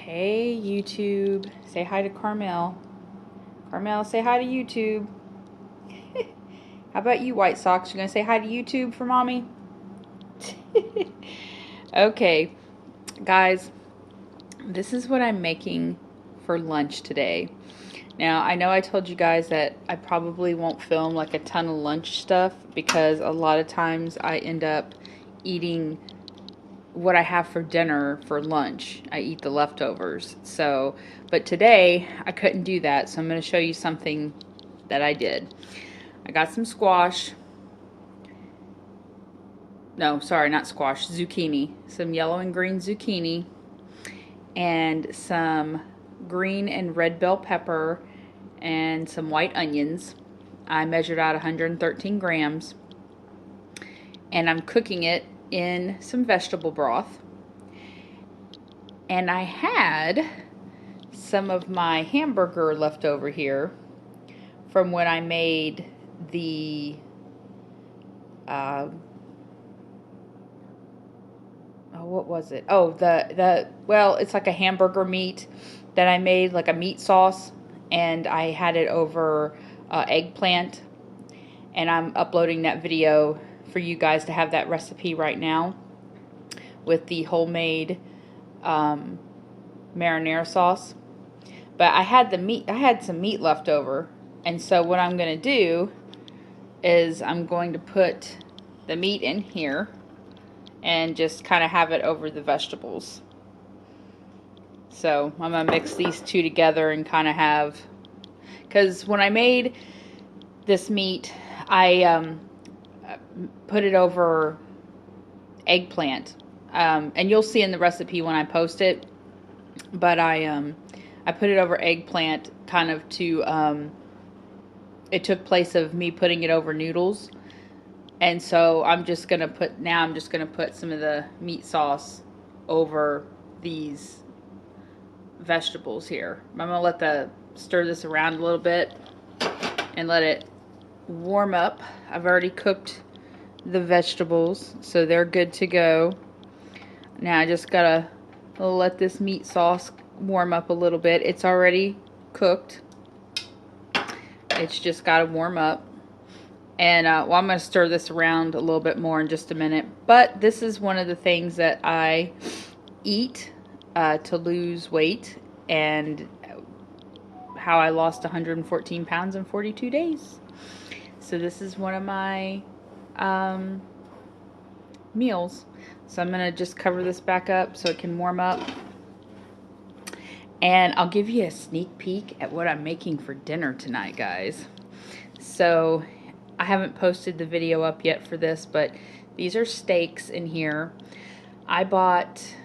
Hey YouTube, say hi to Carmel. Carmel, say hi to YouTube. How about you, White Sox? You gonna say hi to YouTube for mommy? Okay, guys, this is what I'm making for lunch today. Now, I know I told you guys that I probably won't film like a ton of lunch stuff because a lot of times I end up eating what I have for dinner for lunch. I eat the leftovers. So, but today I couldn't do that. So I'm going to show you something that I did. I got some squash. No, sorry, not squash, zucchini. Some yellow and green zucchini and some green and red bell pepper and some white onions. I measured out 113 grams and I'm cooking it in some vegetable broth. And I had some of my hamburger left over here from when I made the what was it? Oh, well, it's like a hamburger meat that I made, like a meat sauce, and I had it over eggplant, and I'm uploading that video for you guys to have that recipe right now with the homemade marinara sauce. But I had some meat left over, and so what I'm going to do is I'm going to put the meat in here and just kind of have it over the vegetables. So I'm going to mix these two together and kind of have, because when I made this meat, I put it over eggplant, and you'll see in the recipe when I post it, but I put it over eggplant kind of to, it took place of me putting it over noodles. And so I'm just going to put some of the meat sauce over these vegetables here. I'm going to stir this around a little bit and let it warm up. I've already cooked the vegetables, so they're good to go. Now I just got to let this meat sauce warm up a little bit. It's already cooked. It's just got to warm up. And well, I'm going to stir this around a little bit more in just a minute. But this is one of the things that I eat to lose weight, and how I lost 114 pounds in 42 days. So this is one of my meals. So I'm going to just cover this back up so it can warm up. And I'll give you a sneak peek at what I'm making for dinner tonight, guys. So I haven't posted the video up yet for this, but these are steaks in here. I bought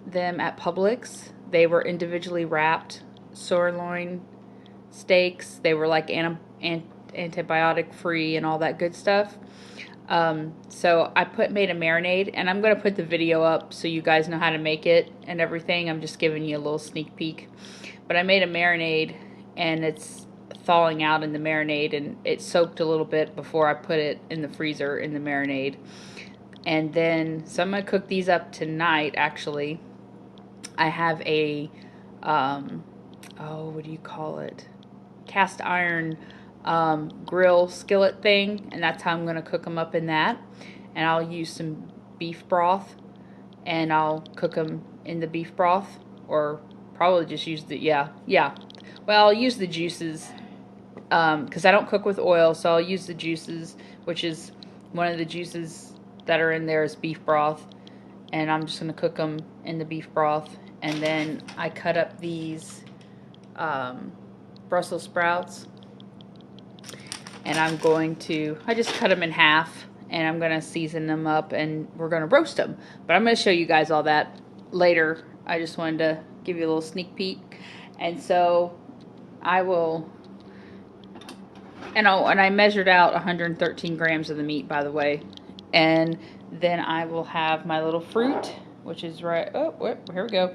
them at Publix. They were individually wrapped sirloin steaks. They were like antibiotic free and all that good stuff. So I made a marinade, and I'm going to put the video up so you guys know how to make it and everything. I'm just giving you a little sneak peek. But I made a marinade, and it's thawing out in the marinade, and it soaked a little bit before I put it in the freezer in the marinade. And then, so I'm going to cook these up tonight, actually. I have a, what do you call it? Cast iron grill skillet thing, and that's how I'm going to cook them up in that. And I'll use some beef broth, and I'll cook them in the beef broth, or probably just use well, I'll use the juices, because I don't cook with oil, so I'll use the juices, which is one of the juices that are in there is beef broth, and I'm just going to cook them in the beef broth. And then I cut up these Brussels sprouts, and I just cut them in half, and I'm going to season them up, and we're going to roast them. But I'm going to show you guys all that later. I just wanted to give you a little sneak peek. And so I will, and I measured out 113 grams of the meat, by the way. And then I will have my little fruit, which is right, here we go.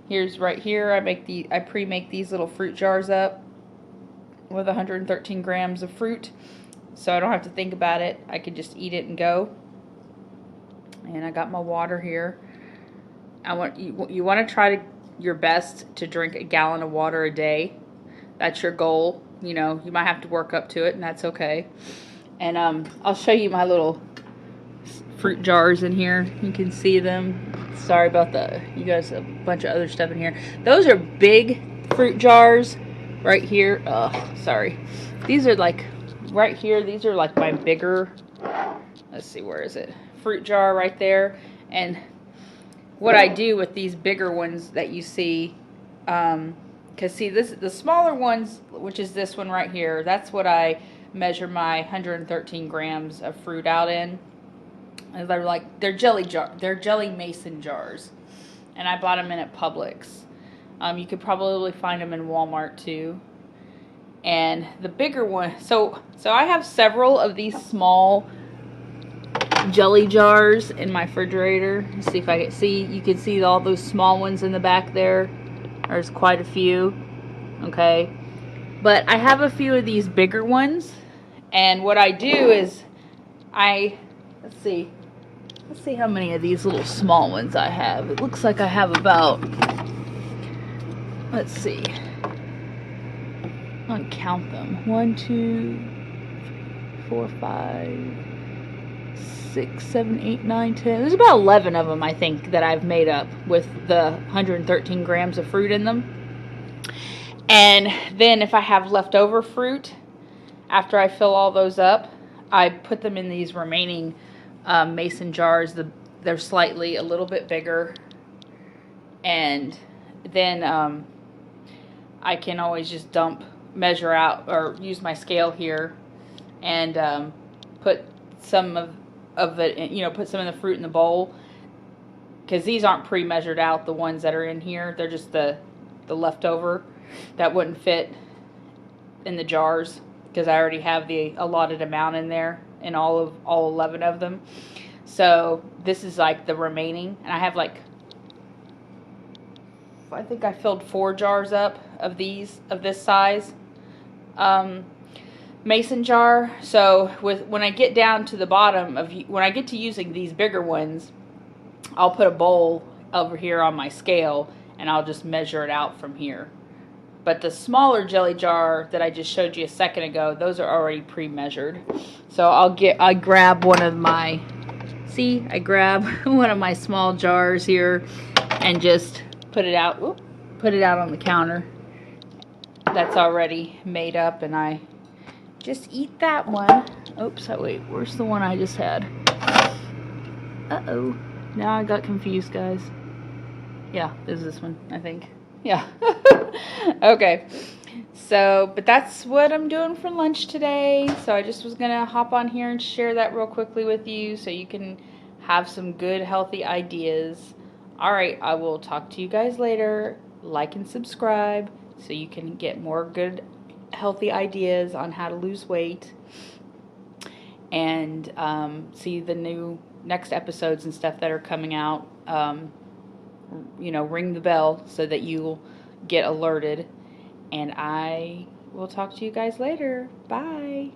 Here's right here. I pre-make these little fruit jars up with 113 grams of fruit, so I don't have to think about it. I can just eat it and go. And I got my water here. You want to try to your best to drink a gallon of water a day. That's your goal. You know, you might have to work up to it, and that's okay. And I'll show you my little fruit jars in here. You can see them. Sorry about you guys, a bunch of other stuff in here. Those are big fruit jars right here. Oh, sorry. These are like right here. These are like my bigger, let's see, where is it? Fruit jar right there. And what I do with these bigger ones that you see, because see, the smaller ones, which is this one right here, that's what I measure my 113 grams of fruit out in. And they're jelly mason jars, and I bought them in at Publix. You could probably find them in Walmart too. And the bigger one, so I have several of these small jelly jars in my refrigerator. Let's see if I can see. You can see all those small ones in the back there. There's quite a few. Okay, but I have a few of these bigger ones, and what I do is let's see how many of these little small ones I have. It looks like I have about, let's see, I'll count them. 1, 2, 3, 4, 5, 6, 7, 8, 9, 10. There's about 11 of them, I think, that I've made up with the 113 grams of fruit in them. And then if I have leftover fruit, after I fill all those up, I put them in these remaining mason jars. They're slightly a little bit bigger, and then I can always just measure out, or use my scale here and put some of it in, put some of the fruit in the bowl, because these aren't pre-measured out. The ones that are in here, they're just the leftover that wouldn't fit in the jars, because I already have the allotted amount in there in all 11 of them. So this is like the remaining, and I have I think I filled 4 jars up of this size mason jar. So when I get down to the bottom when I get to using these bigger ones, I'll put a bowl over here on my scale, and I'll just measure it out from here. But the smaller jelly jar that I just showed you a second ago, those are already pre-measured. So I grab one of my, I grab one of my small jars here and just put it out on the counter. That's already made up, and I just eat that one. Oops, wait, where's the one I just had? Uh-oh. Now I got confused, guys. Yeah, this is this one, I think. Yeah. Okay. So, but that's what I'm doing for lunch today. So I just was going to hop on here and share that real quickly with you so you can have some good, healthy ideas. All right, I will talk to you guys later. Like and subscribe so you can get more good, healthy ideas on how to lose weight. And see the next episodes and stuff that are coming out. Ring the bell so that you'll get alerted. And I will talk to you guys later. Bye.